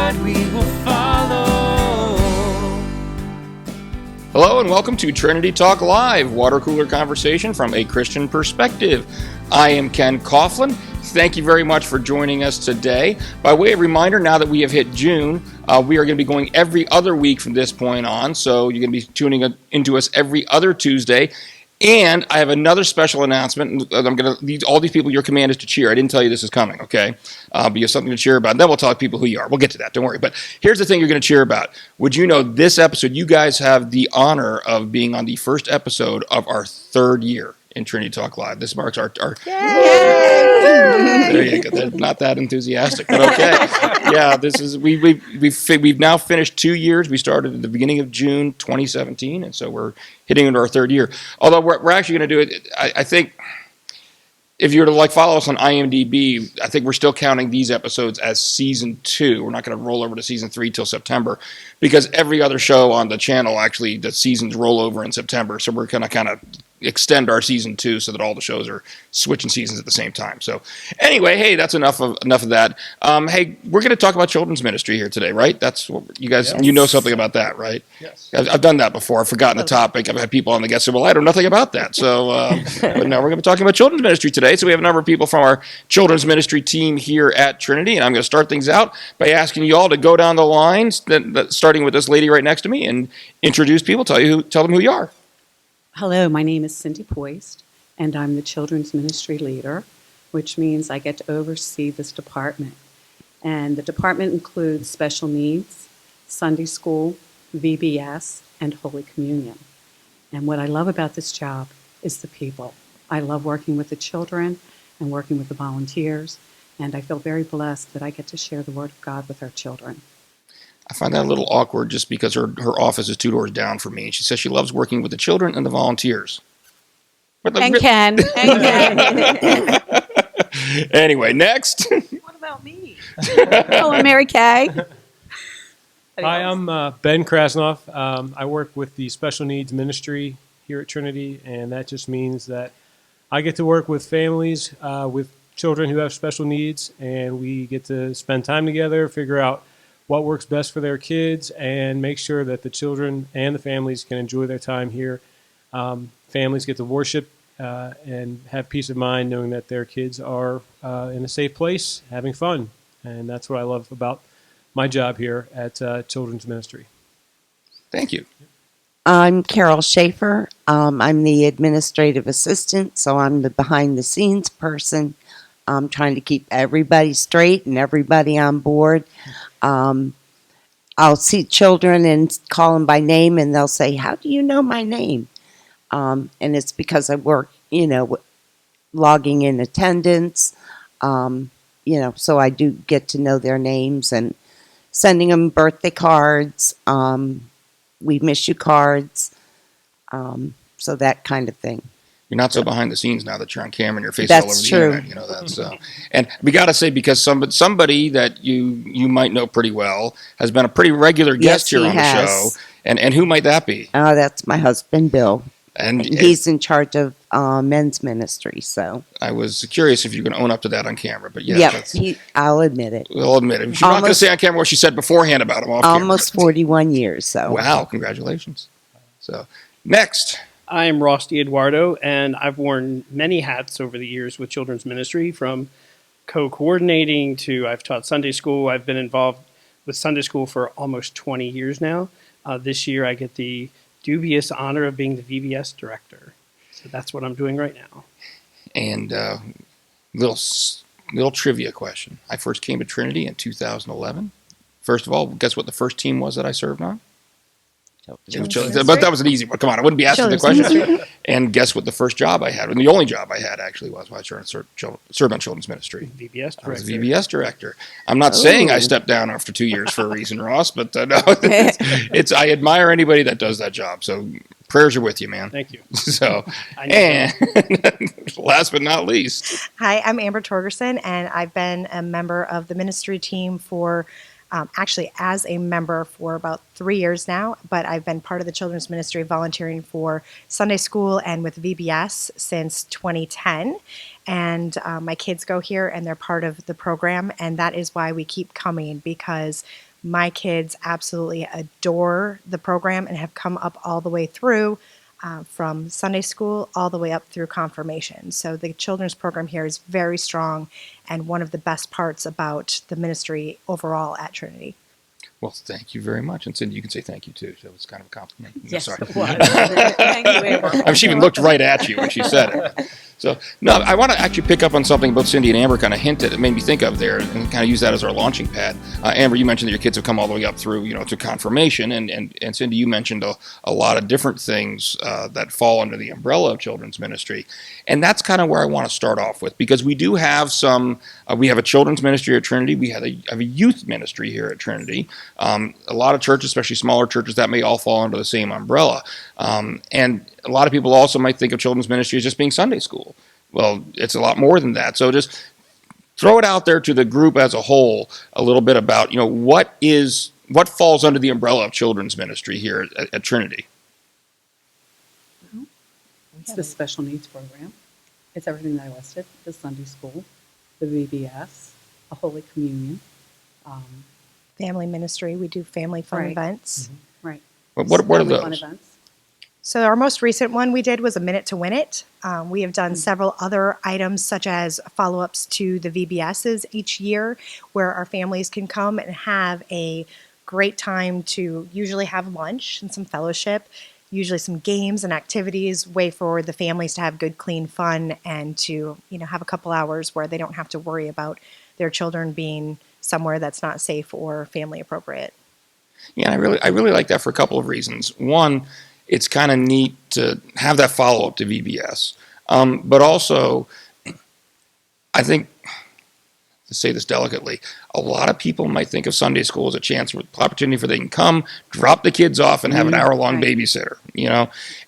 guide, we will follow. Hello and welcome to Trinity Talk Live, water cooler conversation from a Christian perspective. I am Ken Coughlin. Thank you very much for joining us today. By way of reminder, now that we have hit June, we are going to be going every other week from this point on, so you're going to be tuning into us every other Tuesday. And I have another special announcement. I'm going to all these people, your command is to cheer. I didn't tell you this is coming, okay? But you have something to cheer about. And then we'll tell people who you are. We'll get to that. Don't worry. But here's the thing you're going to cheer about. Would you know this episode, you guys have the honor of being on the first episode of our third year in Trinity Talk Live. This marks our there you go. They're not that enthusiastic, but okay. Yeah, this is we've now finished 2 years. We started at the beginning of June 2017, and so we're hitting into our third year. Although we're actually going to do it, I think if you were to follow us on IMDb, I think we're still counting these episodes as season 2. We're not going to roll over to season 3 till September, because every other show on the channel actually the seasons roll over in September. So we're going to kind of extend our season 2 so that all the shows are switching seasons at the same time. So anyway, hey, that's enough of that. Hey, we're going to talk about children's ministry here today, right? That's what you guys, You know something about that, right? Yes. I've done that before. I've forgotten the topic. I've had people on the guest say, well, I know nothing about that. So, but now we're going to be talking about children's ministry today. So we have a number of people from our children's ministry team here at Trinity, and I'm going to start things out by asking you all to go down the lines, starting with this lady right next to me, and introduce people, tell them who you are. Hello, my name is Cindy Poist, and I'm the Children's Ministry Leader, which means I get to oversee this department. And the department includes special needs, Sunday school, VBS, and Holy Communion. And what I love about this job is the people. I love working with the children and working with the volunteers, and I feel very blessed that I get to share the Word of God with our children. I find that a little awkward just because her office is 2 doors down from me. And she says she loves working with the children and the volunteers. And Ken. Anyway, next. What about me? Hello, I'm Mary Kay. Hi, I'm Ben Krasnoff. I work with the Special Needs Ministry here at Trinity, and that just means that I get to work with families with children who have special needs, and we get to spend time together, figure out what works best for their kids, and make sure that the children and the families can enjoy their time here. Families get to worship and have peace of mind knowing that their kids are in a safe place, having fun. And that's what I love about my job here at Children's Ministry. Thank you. I'm Carol Schaefer. I'm the administrative assistant, so I'm the behind-the-scenes person. I'm trying to keep everybody straight and everybody on board. I'll see children and call them by name, and they'll say, "How do you know my name?" And it's because I work, logging in attendance, so I do get to know their names and sending them birthday cards, we miss you cards, so that kind of thing. You're not so behind the scenes now that you're on camera and your face That's all over the true. internet. That's and we got to say, because somebody that you might know pretty well has been a pretty regular guest here on the show. And who might that be? Oh, that's my husband, Bill. And he's in charge of men's ministry. So I was curious if you can own up to that on camera, but I'll admit it. We'll admit it. She's not going to say on camera what she said beforehand about him off camera. Almost 41 years. So wow, congratulations. So next. I am Rusty Eduardo, and I've worn many hats over the years with children's ministry, from co-coordinating to I've taught Sunday school. I've been involved with Sunday school for almost 20 years now. This year I get the dubious honor of being the VBS director. So that's what I'm doing right now. And little trivia question. I first came to Trinity in 2011. First of all, guess what the first team was that I served on? But that was an easy one. Come on, I wouldn't be asking the question. And guess what the first job I had, and the only job I had actually was when I served on children's ministry. VBS director. I was VBS director. I'm not saying I stepped down after 2 years for a reason, Ross, but no, I admire anybody that does that job. So prayers are with you, man. Thank you. So, and last but not least. Hi, I'm Amber Torgerson, and I've been a member of the ministry team for actually as a member for about 3 years now, but I've been part of the children's ministry volunteering for Sunday school and with VBS since 2010. And my kids go here and they're part of the program, and that is why we keep coming, because My kids absolutely adore the program and have come up all the way through from Sunday school all the way up through confirmation. So the children's program here is very strong and one of the best parts about the ministry overall at Trinity. Well, thank you very much. And Cindy, you can say thank you too. So it's kind of a compliment. Yes, Sorry. it was. Thank you, Amber. I mean, she even looked right at you when she said it. So, no, I want to actually pick up on something both Cindy and Amber kind of hinted, it made me think of there, and kind of use that as our launching pad. Amber, you mentioned that your kids have come all the way up through, to confirmation, and Cindy, you mentioned a lot of different things that fall under the umbrella of children's ministry. And that's kind of where I want to start off with, because we do have we have a children's ministry at Trinity, we have a youth ministry here at Trinity. A lot of churches, especially smaller churches, that may all fall under the same umbrella. And a lot of people also might think of children's ministry as just being Sunday school. Well, it's a lot more than that. So just throw it out there to the group as a whole a little bit about, what falls under the umbrella of children's ministry here at Trinity. It's the special needs program. It's everything that I listed: the Sunday school, the VBS, a Holy Communion. Family ministry, we do family fun Right. events. Right. What are Family fun those? events. So our most recent one we did was a minute to win it. We have done several other items such as follow-ups to the VBSs each year where our families can come and have a great time to usually have lunch and some fellowship, usually some games and activities, way for the families to have good, clean fun and to, have a couple hours where they don't have to worry about their children being somewhere that's not safe or family appropriate. Yeah, I really like that for a couple of reasons. One, it's kind of neat to have that follow-up to VBS. But also, I think, to say this delicately, a lot of people might think of Sunday school as a chance, opportunity for they can come, drop the kids off, and have an hour-long Right. babysitter,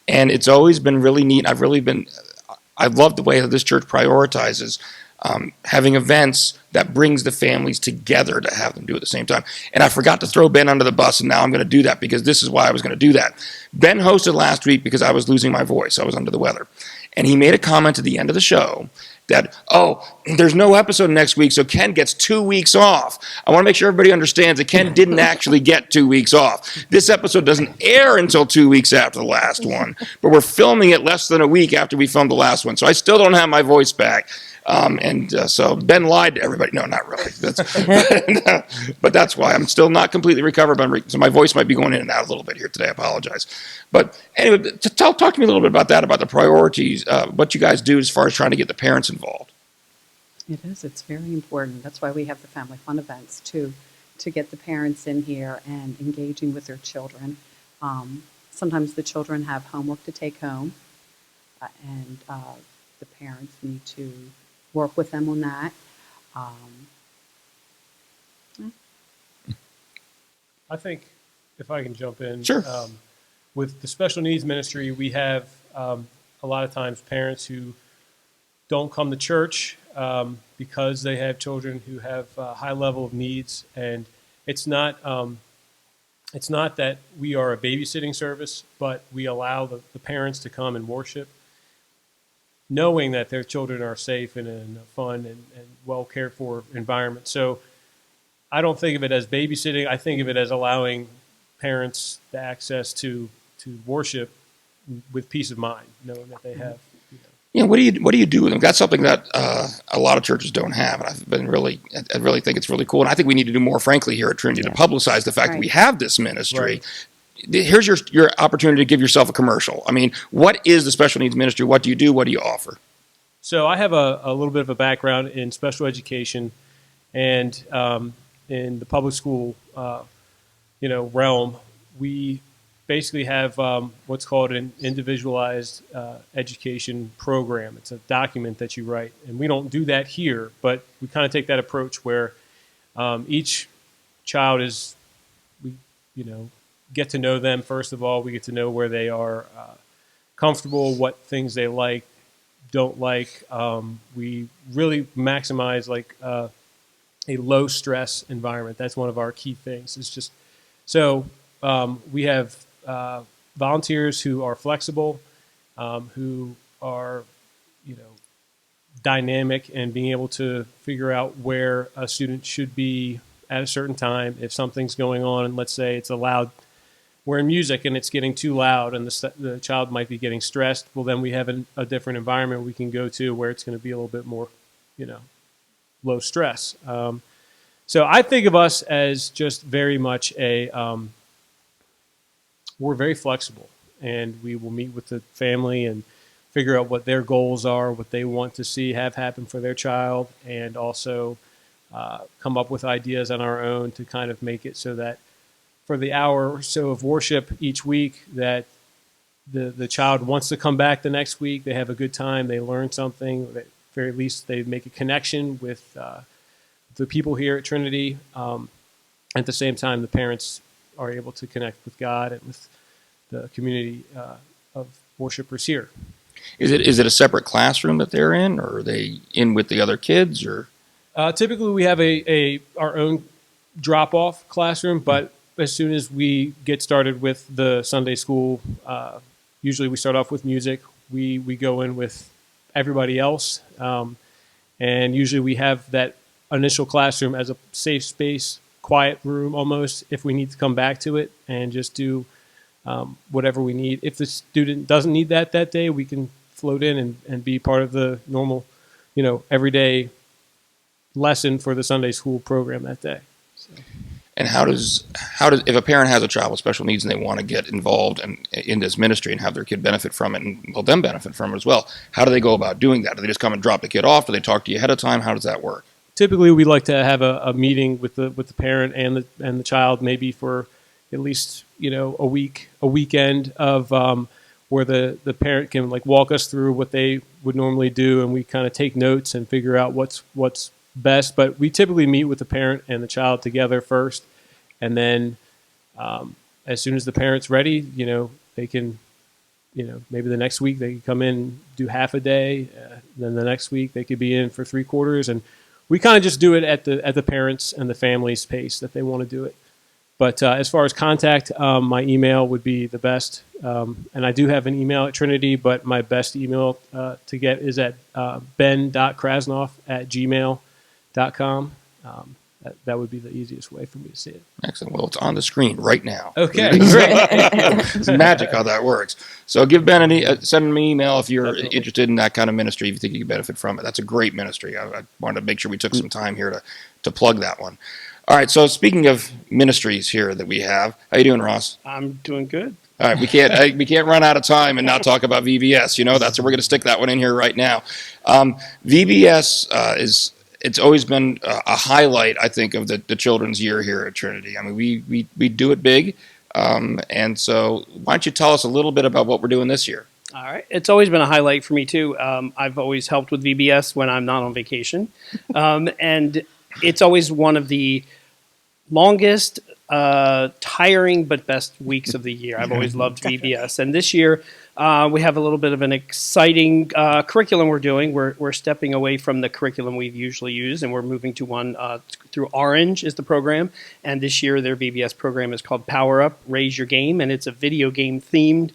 And it's always been really neat. I've loved the way that this church prioritizes having events that brings the families together to have them do it at the same time. And I forgot to throw Ben under the bus, and now I'm going to do that because this is why I was going to do that. Ben hosted last week because I was losing my voice. I was under the weather. And he made a comment at the end of the show that, there's no episode next week, so Ken gets 2 weeks off. I want to make sure everybody understands that Ken didn't actually get 2 weeks off. This episode doesn't air until 2 weeks after the last one, but we're filming it less than a week after we filmed the last one, so I still don't have my voice back. So Ben lied to everybody. No, not really. But that's why I'm still not completely recovered. So my voice might be going in and out a little bit here today. I apologize. But anyway, talk to me a little bit about that, about the priorities, what you guys do as far as trying to get the parents involved. It is. It's very important. That's why we have the family fun events too, to get the parents in here and engaging with their children. Sometimes the children have homework to take home, and the parents need to work with them on that. I think if I can jump in. Sure. With the special needs ministry, we have a lot of times parents who don't come to church because they have children who have a high level of needs, and it's not that we are a babysitting service, but we allow the parents to come and worship, knowing that their children are safe and in a fun and well cared for environment. So I don't think of it as babysitting. I think of it as allowing parents the access to worship with peace of mind, knowing that they have. What do you do with them? That's something that a lot of churches don't have, and I really think it's really cool. And I think we need to do more, frankly, here at Trinity to publicize the fact that we have this ministry. Right. Here's your opportunity to give yourself a commercial. I mean, what is the special needs ministry? What do you do? What do you offer? So I have a little bit of a background in special education, and in the public school, realm. We basically have what's called an individualized education program. It's a document that you write, and we don't do that here, but we kind of take that approach where each child we get to know them. First of all, we get to know where they are comfortable, what things they like, don't like. We really maximize a low stress environment. That's one of our key things. It's just so we have volunteers who are flexible, who are dynamic and being able to figure out where a student should be at a certain time. If something's going on, and let's say it's a loud, we're in music and it's getting too loud and the child might be getting stressed, well, then we have a different environment we can go to where it's going to be a little bit more, low stress. So I think of us as just very much we're very flexible, and we will meet with the family and figure out what their goals are, what they want to see have happen for their child, and also come up with ideas on our own to kind of make it so that for the hour or so of worship each week that the child wants to come back the next week, they have a good time, they learn something, at the very least they make a connection with the people here at Trinity. At the same time, the parents are able to connect with God and with the community of worshipers here. Is it a separate classroom that they're in, or are they in with the other kids, or? Typically, we have our own drop-off classroom, but as soon as we get started with the Sunday school, usually we start off with music. We go in with everybody else, and usually we have that initial classroom as a safe space, quiet room almost, if we need to come back to it and just do whatever we need. If the student doesn't need that day, we can float in and be part of the normal, everyday lesson for the Sunday school program that day. So. And how does if a parent has a child with special needs and they want to get involved in this ministry and have their kid benefit from it and them benefit from it as well, how do they go about doing that? Do they just come and drop the kid off? Do they talk to you ahead of time? How does that work? Typically, we like to have a meeting with the parent and the child, maybe for at least a weekend of where the parent can walk us through what they would normally do, and we kind of take notes and figure out what's best. But we typically meet with the parent and the child together first, and then as soon as the parent's ready, they can, maybe the next week they can come in, do half a day. Then the next week they could be in for 3/4, and we kind of just do it at the parents and the family's pace that they want to do it. But as far as contact, my email would be the best. And I do have an email at Trinity, but my best email to get is at ben.krasnoff@gmail.com. That would be the easiest way for me to see it. Excellent. Well, it's on the screen right now. Okay, great. It's magic how that works. So give Ben send him an email if you're interested in that kind of ministry, if you think you can benefit from it. That's a great ministry. I wanted to make sure we took some time here to plug that one. All right, so speaking of ministries here that we have, how you doing, Ross? I'm doing good. All right, we can't run out of time and not talk about VBS. That's where we're going to stick that one in here right now. VBS it's always been a highlight, I think, of the children's year here at Trinity. I mean, we do it big, and so why don't you tell us a little bit about what we're doing this year? All right. It's always been a highlight for me, too. I've always helped with VBS when I'm not on vacation, and it's always one of the longest, tiring but best weeks of the year. I've always loved VBS, and this year we have a little bit of an exciting curriculum we're doing. We're stepping away from the curriculum we've usually used, and we're moving to one through Orange is the program. And this year their VBS program is called Power Up, Raise Your Game, and it's a video game themed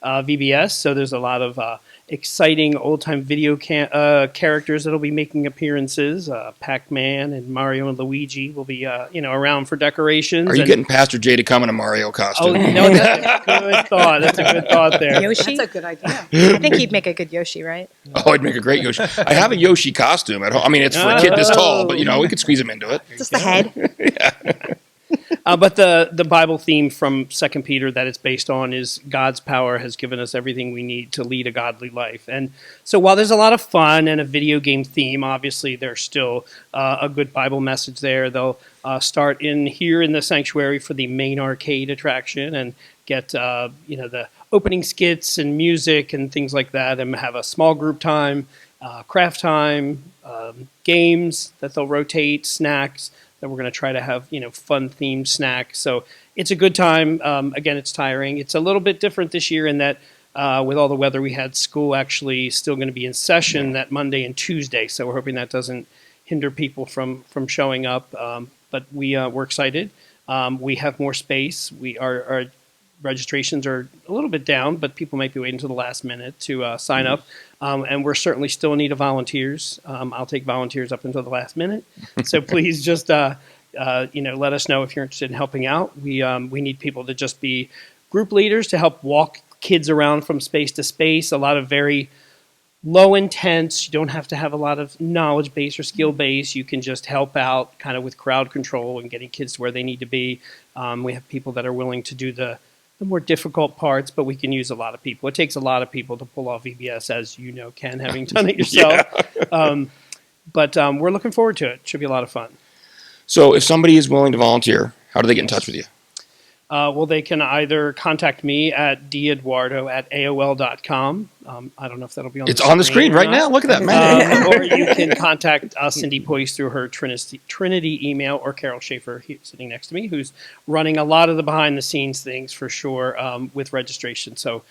VBS. So there's a lot of exciting old-time video characters that'll be making appearances. Pac-Man and Mario and Luigi will be, around for decorations. Are you getting Pastor J to come in a Mario costume? Oh, no, that's a good thought. That's a good thought there. Yoshi? That's a good idea. I think he'd make a good Yoshi, right? Oh, I'd make a great Yoshi. I have a Yoshi costume at home. I mean, it's for a kid this tall, but, we could squeeze him into it. Just the head. But the Bible theme from 2 Peter that it's based on is God's power has given us everything we need to lead a godly life. And so while there's a lot of fun and a video game theme, obviously there's still a good Bible message there. They'll start here in the sanctuary for the main arcade attraction and get the opening skits and music and things like that, and have a small group time, craft time, games that they'll rotate, snacks that we're going to try to have, fun themed snacks. So it's a good time. Again, it's tiring. It's a little bit different this year in that with all the weather we had, school actually still going to be in session that Monday and Tuesday. So we're hoping that doesn't hinder people from showing up. But we're excited. We have more space. Our registrations are a little bit down, but people might be waiting until the last minute to sign up. And we're certainly still in need of volunteers. I'll take volunteers up until the last minute. So please just let us know if you're interested in helping out. We need people to just be group leaders to help walk kids around from space to space. A lot of very low intense. You don't have to have a lot of knowledge base or skill base. You can just help out kind of with crowd control and getting kids to where they need to be. We have people that are willing to do the more difficult parts, but we can use a lot of people. It takes a lot of people to pull off VBS, as you know, Ken, having done it yourself. But we're looking forward to it. Should be a lot of fun. So if somebody is willing to volunteer, how do they get in touch with you? Well, they can either contact me at deduardo@aol.com. I don't know if that'll be on It's the on the screen or right not. now. Look at that, man. Or you can contact Cindy Poise through her Trinity email, or Carol Schaefer sitting next to me, who's running a lot of the behind-the-scenes things for sure with registration. So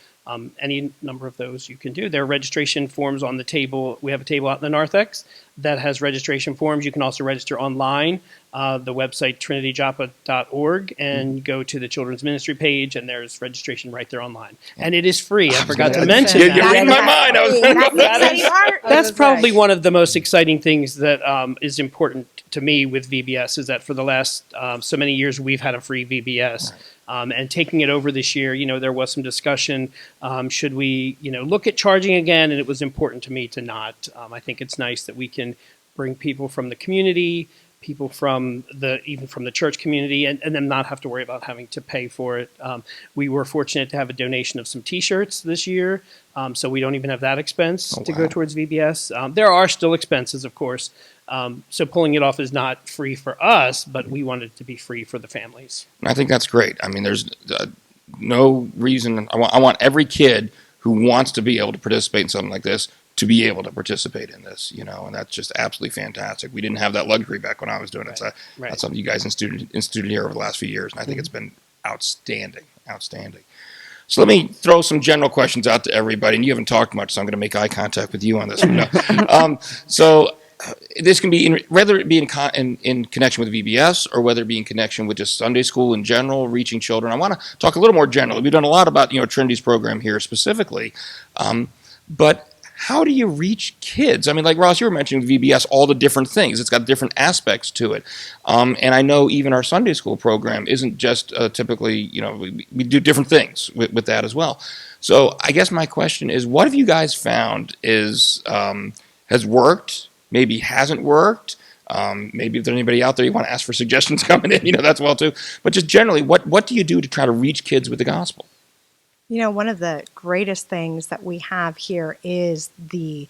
any number of those you can do. There are registration forms on the table. We have a table out in the narthex that has registration forms. You can also register online. The website trinityjoppa.org, and go to the children's ministry page, and there's registration right there online. And it is free. I forgot to mention You're that. reading my mind. That's probably one of the most exciting things that is important to me with VBS, is that for the last so many years we've had a free VBS. And taking it over this year, there was some discussion. Should we, look at charging again? And it was important to me to not. I think it's nice that we can bring people from the community, people from even from the church community, and them not have to worry about having to pay for it. We were fortunate to have a donation of some T-shirts this year, so we don't even have that expense to go towards VBS. There are still expenses, of course. So pulling it off is not free for us, but we want it to be free for the families. I think that's great. I mean, there's no reason. I want every kid who wants to be able to participate in something like this to be able to participate in this, and that's just absolutely fantastic. We didn't have that luxury back when I was doing it. So that's something you guys instituted here over the last few years, and I think it's been outstanding. So let me throw some general questions out to everybody, and you haven't talked much, so I'm going to make eye contact with you on this one. No. So this can be whether it be in connection with VBS, or whether it be in connection with just Sunday school in general, reaching children. I want to talk a little more generally. We've done a lot about Trinity's program here specifically, but how do you reach kids? I mean, like Ross, you were mentioning VBS, all the different things. It's got different aspects to it. And I know even our Sunday school program isn't just typically, we do different things with that as well. So I guess my question is, what have you guys found has worked, maybe hasn't worked? Maybe if there's anybody out there you want to ask for suggestions coming in, that's well too. But just generally, what do you do to try to reach kids with the gospel? One of the greatest things that we have here is the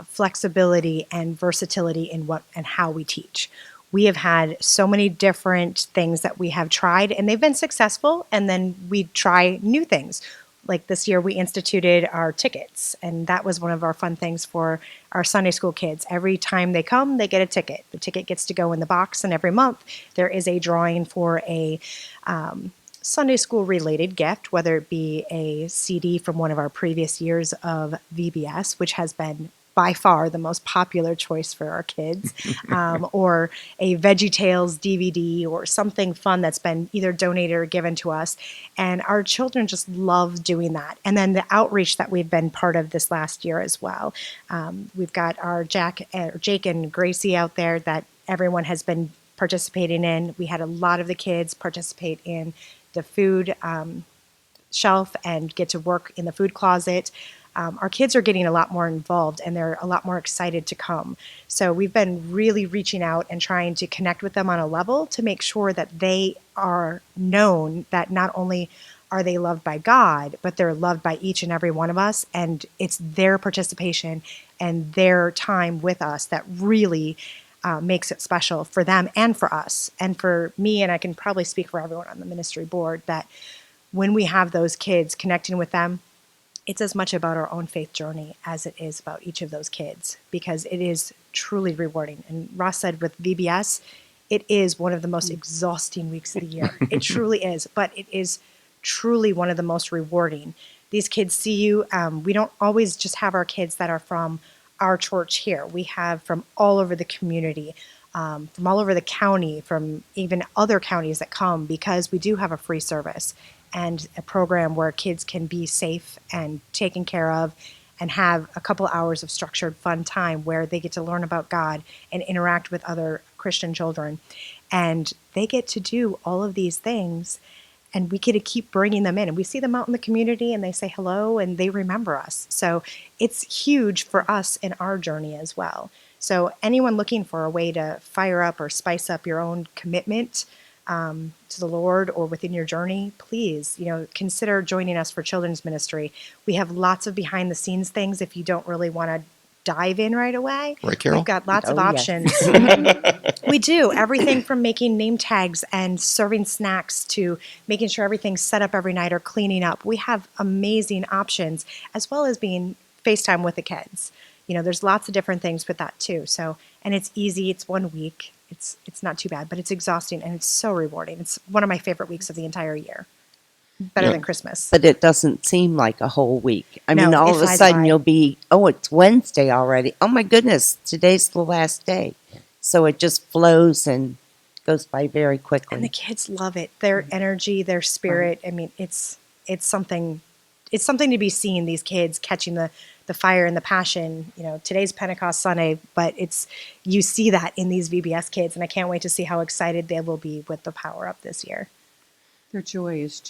flexibility and versatility in what and how we teach. We have had so many different things that we have tried, and they've been successful, and then we try new things. Like this year, we instituted our tickets, and that was one of our fun things for our Sunday school kids. Every time they come, they get a ticket. The ticket gets to go in the box, and every month there is a drawing for a Sunday school related gift, whether it be a CD from one of our previous years of VBS, which has been by far the most popular choice for our kids, or a VeggieTales DVD, or something fun that's been either donated or given to us. And our children just love doing that. And then the outreach that we've been part of this last year as well. We've got our Jake and Gracie out there that everyone has been participating in. We had a lot of the kids participate in the food shelf and get to work in the food closet. Our kids are getting a lot more involved, and they're a lot more excited to come. So we've been really reaching out and trying to connect with them on a level to make sure that they are known that not only are they loved by God, but they're loved by each and every one of us. And it's their participation and their time with us that really makes it special for them and for us. And for me, and I can probably speak for everyone on the ministry board, that when we have those kids, connecting with them, it's as much about our own faith journey as it is about each of those kids, because it is truly rewarding. And Ross said with VBS, it is one of the most exhausting weeks of the year. It truly is, but it is truly one of the most rewarding. These kids see you. We don't always just have our kids that are from our church here. We have from all over the community, from all over the county, from even other counties that come, because we do have a free service and a program where kids can be safe and taken care of and have a couple hours of structured fun time where they get to learn about God and interact with other Christian children. And they get to do all of these things, and we get to keep bringing them in. And we see them out in the community, and they say hello, and they remember us. So it's huge for us in our journey as well. So anyone looking for a way to fire up or spice up your own commitment to the Lord or within your journey, please, consider joining us for children's ministry. We have lots of behind the scenes things if you don't really want to dive in right away. Right, Carol? We've got lots of Oh, yes. options. We do everything from making name tags and serving snacks to making sure everything's set up every night or cleaning up. We have amazing options, as well as being FaceTime with the kids. There's lots of different things with that too. So, and it's easy. It's 1 week. It's not too bad, but it's exhausting and it's so rewarding. It's one of my favorite weeks of the entire year. Better than Christmas. But it doesn't seem like a whole week. I mean, No, all it of a flies sudden by. you'll be, oh, it's Wednesday already. Oh my goodness, today's the last day. So it just flows and goes by very quickly. And the kids love it. Their energy, their spirit. I mean, it's something to be seen, these kids catching the fire and the passion. Today's Pentecost Sunday, but you see that in these VBS kids, and I can't wait to see how excited they will be with the Power Up this year. Their joy is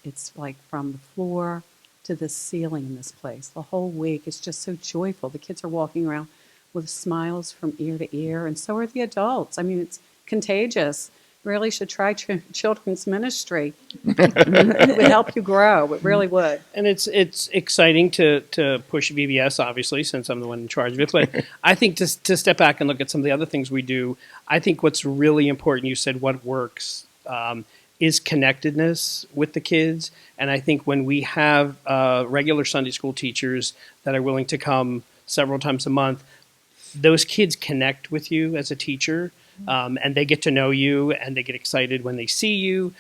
it's like from the floor to the ceiling in this place. The whole week is just so joyful. The kids are walking around with smiles from ear to ear, and so are the adults. I mean, it's contagious. Really should try children's ministry. It would help you grow. It really would. And it's exciting to push VBS, obviously, since I'm the one in charge of it. But I think to step back and look at some of the other things we do, I think what's really important, you said what works, is connectedness with the kids. And I think when we have regular Sunday school teachers that are willing to come several times a month, those kids connect with you as a teacher. And they get to know you and they get excited when they see you.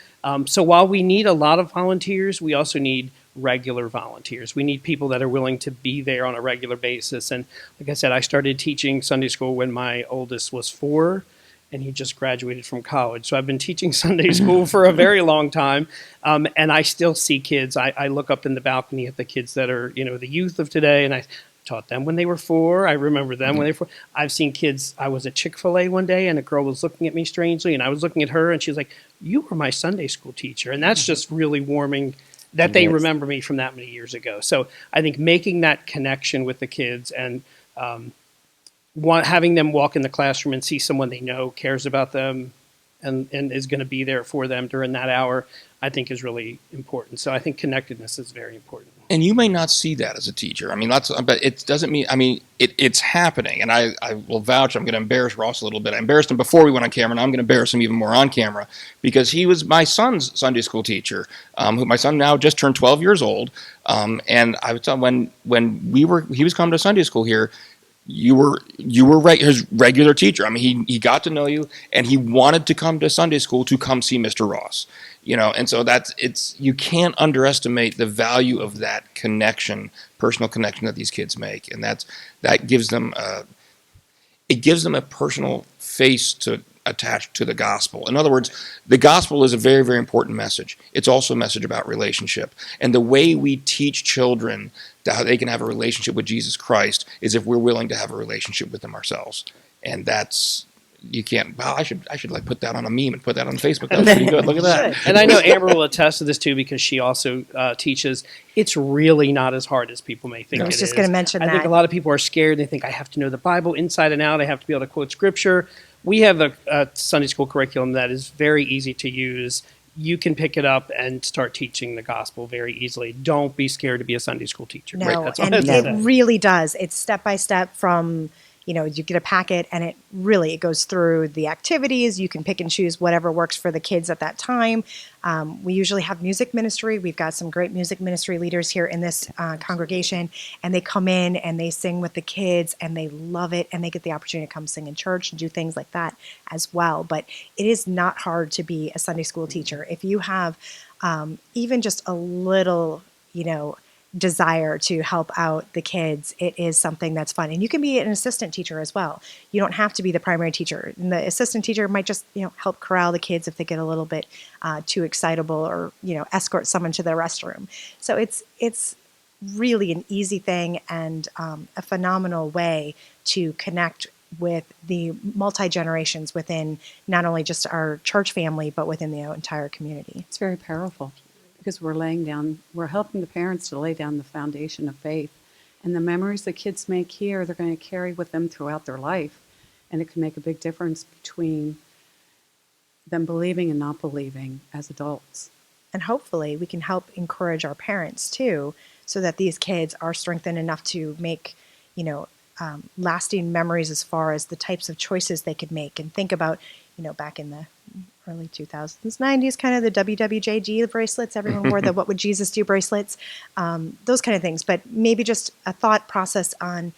So while we need a lot of volunteers, we also need regular volunteers. We need people that are willing to be there on a regular basis. And like I said, I started teaching Sunday school when my oldest was 4 and he just graduated from college. So I've been teaching Sunday school for a very long time. And I still see kids. I look up in the balcony at the kids that are, the youth of today, and I taught them when they were 4. I remember them when they were 4. I've seen kids. I was at Chick-fil-A one day and a girl was looking at me strangely and I was looking at her and she was like, "You were my Sunday school teacher." And that's just really warming that they remember me from that many years ago. So I think making that connection with the kids and having them walk in the classroom and see someone they know cares about them and is going to be there for them during that hour, I think is really important. So I think connectedness is very important. And you may not see that as a teacher. I mean, but it doesn't mean, it's happening. And I will vouch, I'm going to embarrass Ross a little bit. I embarrassed him before we went on camera, and I'm going to embarrass him even more on camera because he was my son's Sunday school teacher, who my son now just turned 12 years old. And I would tell him when he was coming to Sunday school here, you were his regular teacher. I mean, he got to know you, and he wanted to come to Sunday school to come see Mr. Ross. And so you can't underestimate the value of that connection, personal connection that these kids make, and that gives them a personal face to attach to the gospel. In other words, the gospel is a very, very important message. It's also a message about relationship, and the way we teach children how they can have a relationship with Jesus Christ is if we're willing to have a relationship with him ourselves, and that's. You can't. Wow, I should like put that on a meme and put that on Facebook. That's pretty good. Look at that. And I know Amber will attest to this too because she also teaches. It's really not as hard as people may think. I was just going to mention that. I think a lot of people are scared. They think I have to know the Bible inside and out. I have to be able to quote scripture. We have a Sunday school curriculum that is very easy to use. You can pick it up and start teaching the gospel very easily. Don't be scared to be a Sunday school teacher. No, Right? That's and it really does. It's step by step from. You get a packet and it goes through the activities. You can pick and choose whatever works for the kids at that time. We usually have music ministry. We've got some great music ministry leaders here in this congregation, and they come in and they sing with the kids and they love it, and they get the opportunity to come sing in church and do things like that as well. But it is not hard to be a Sunday school teacher. If you have even just a little, desire to help out the kids, it is something that's fun. And you can be an assistant teacher as well. You don't have to be the primary teacher. And the assistant teacher might just, help corral the kids if they get a little bit too excitable or, escort someone to the restroom. So it's really an easy thing and a phenomenal way to connect with the multi-generations within not only just our church family, but within the entire community. It's very powerful because we're helping the parents to lay down the foundation of faith. And the memories the kids make here, they're going to carry with them throughout their life. And it can make a big difference between them believing and not believing as adults. And hopefully we can help encourage our parents too, so that these kids are strengthened enough to make, lasting memories as far as the types of choices they could make, and think about, back in the early 2000s, 90s, kind of the WWJD bracelets, everyone wore the What Would Jesus Do bracelets, those kind of things. But maybe just a thought process on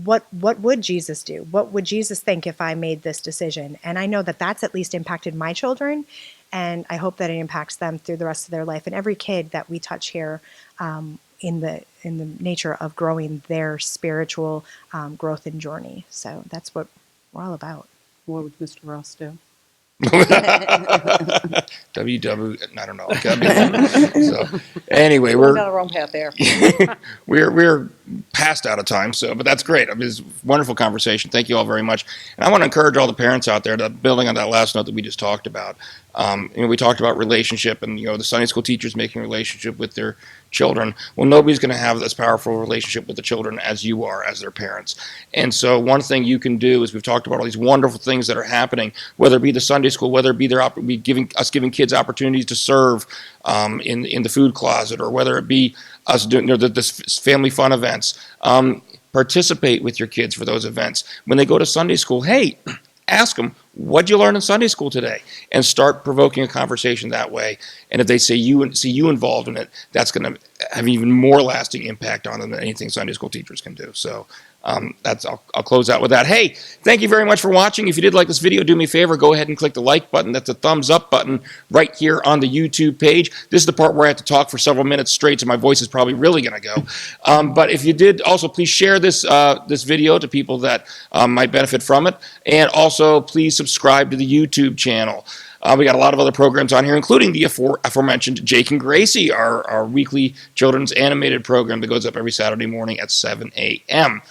what would Jesus do? What would Jesus think if I made this decision? And I know that that's at least impacted my children, and I hope that it impacts them through the rest of their life. And every kid that we touch here, in the nature of growing their spiritual growth and journey. So that's what we're all about. What would Mr. Ross do? I don't know. So anyway, We're down the wrong path there. we're past out of time. So, but that's great. I mean, it's a wonderful conversation. Thank you all very much. And I want to encourage all the parents out there to, building on that last note that we just talked about. We talked about relationship, and the Sunday school teachers making relationship with their children. Well, nobody's going to have this powerful relationship with the children as you are, as their parents. And so one thing you can do is, we've talked about all these wonderful things that are happening, whether it be the Sunday school, whether it be giving kids opportunities to serve in the food closet, or whether it be us doing this family fun events. Participate with your kids for those events. When they go to Sunday school, hey, ask them, what'd you learn in Sunday school today? And start provoking a conversation that way. And if they see you involved in it, that's going to have even more lasting impact on them than anything Sunday school teachers can do. So I'll close out with that. Hey, thank you very much for watching. If you did like this video, do me a favor, go ahead and click the like button. That's a thumbs up button right here on the YouTube page. This is the part where I have to talk for several minutes straight, so my voice is probably really going to go. But if you did, also please share this video to people that might benefit from it. And also please subscribe to the YouTube channel. We got a lot of other programs on here, including the aforementioned Jake and Gracie, our weekly children's animated program that goes up every Saturday morning at 7 a.m.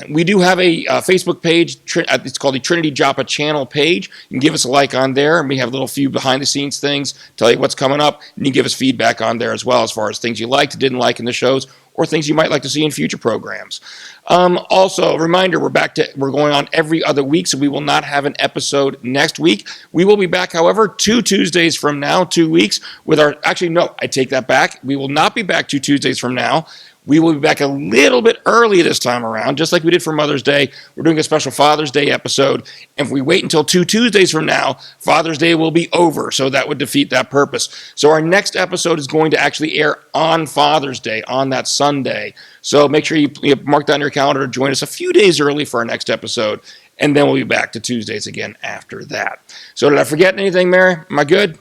We do have a Facebook page. It's called the Trinity Joppa channel page. You can give us a like on there, and we have a little few behind-the-scenes things, tell you what's coming up, and you can give us feedback on there as well, as far as things you liked, didn't like in the shows, or things you might like to see in future programs. Also, a reminder, we're going on every other week, so we will not have an episode next week. We will be back, however, 2 Tuesdays from now, 2 weeks, actually, no, I take that back. We will not be back 2 Tuesdays from now. We will be back a little bit early this time around, just like we did for Mother's Day. We're doing a special Father's Day episode. And if we wait until 2 Tuesdays from now, Father's Day will be over, so that would defeat that purpose. So our next episode is going to actually air on Father's Day, on that Sunday. So make sure you mark down your calendar to join us a few days early for our next episode, and then we'll be back to Tuesdays again after that. So did I forget anything, Mary? Am I good?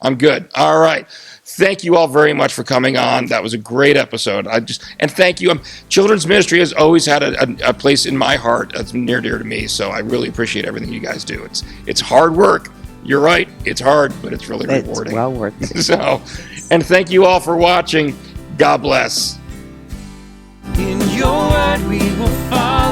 I'm good. All right. Thank you all very much for coming on. That was a great episode. And thank you. Children's ministry has always had a place in my heart that's near dear to me. So I really appreciate everything you guys do. It's hard work. You're right. It's hard, but it's really rewarding. It's well worth it. And thank you all for watching. God bless. In your word we will follow.